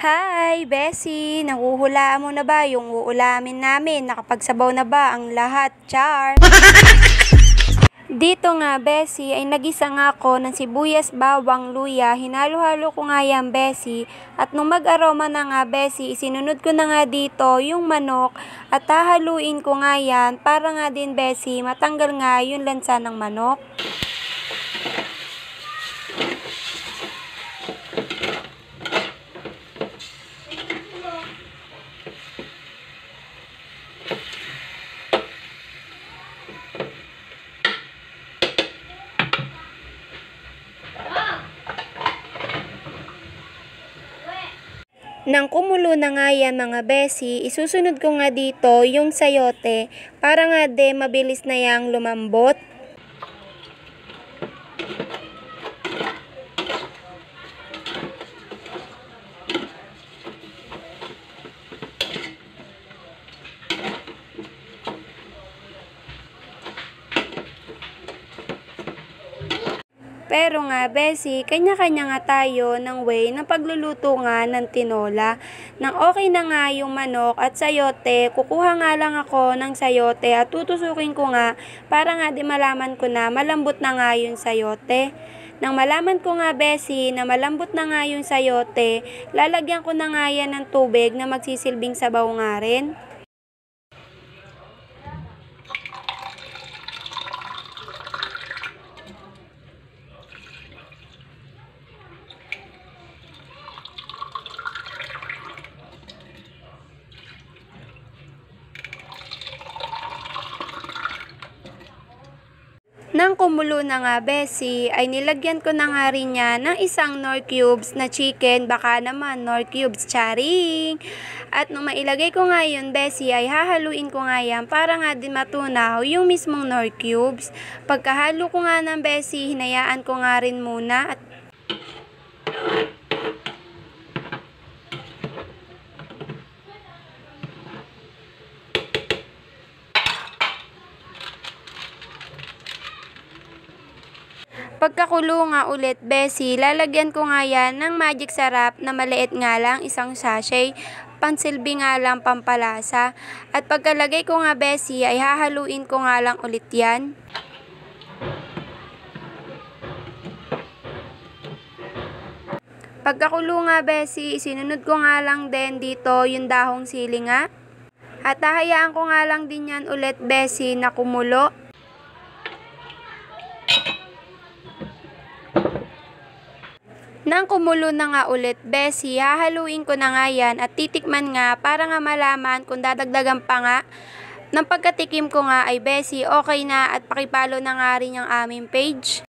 Hi, Bessie! Nahuhulaan mo na ba yung uulamin namin? Nakapagsabaw na ba ang lahat? Char! Dito nga, Bessie, ay nagisa nga ako ng sibuyas, bawang, luya. Hinalo-halo ko nga yan, Bessie. At nung mag-aroma na nga, Bessie, isinunod ko na nga dito yung manok at hahaluin ko nga yan para nga din, Bessie, matanggal nga yung lansa ng manok. Nang kumulo na nga yan mga Bessie, isusunod ko nga dito yung sayote para nga de mabilis na yang lumambot. Pero nga, Bessie, kanya-kanya nga tayo ng way ng pagluluto nga ng tinola. Nang okay na nga yung manok at sayote, kukuha nga lang ako ng sayote at tutusukin ko nga para nga di malaman ko na malambot na nga yung sayote. Nang malaman ko nga, Bessie, na malambot na nga yung sayote, lalagyan ko na nga yan ng tubig na magsisilbing sabaw nga rin. Nang kumulo na nga, Bessie, ay nilagyan ko na nga rin niya ng isang Knorr cubes na chicken, baka naman Knorr cubes, charing! At nung mailagay ko nga yun, Bessie, ay hahaluin ko nga yan para nga din matunaw yung mismong Knorr cubes. Pagkahalo ko nga ng Bessie, hinayaan ko nga rin muna at pagkakulo nga ulit, Bessie, lalagyan ko nga yan ng magic sarap na maliit nga lang, isang sachet, pansilbi nga lang pampalasa. At pagkalagay ko nga, Bessie, ay hahaluin ko nga lang ulit yan. Pagkakulo nga, Bessie, isinunod ko nga lang din dito yung dahong sili nga. At hahayaan ko nga lang din yan ulit, Bessie, na kumulo. Nang kumulo na nga ulit, Bessie, hahaluin ko na nga yan at titikman nga para nga malaman kung dadagdagan pa nga. Nang pagkatikim ko nga ay, Bessie, okay na at pakipalo na nga rin yung aming page.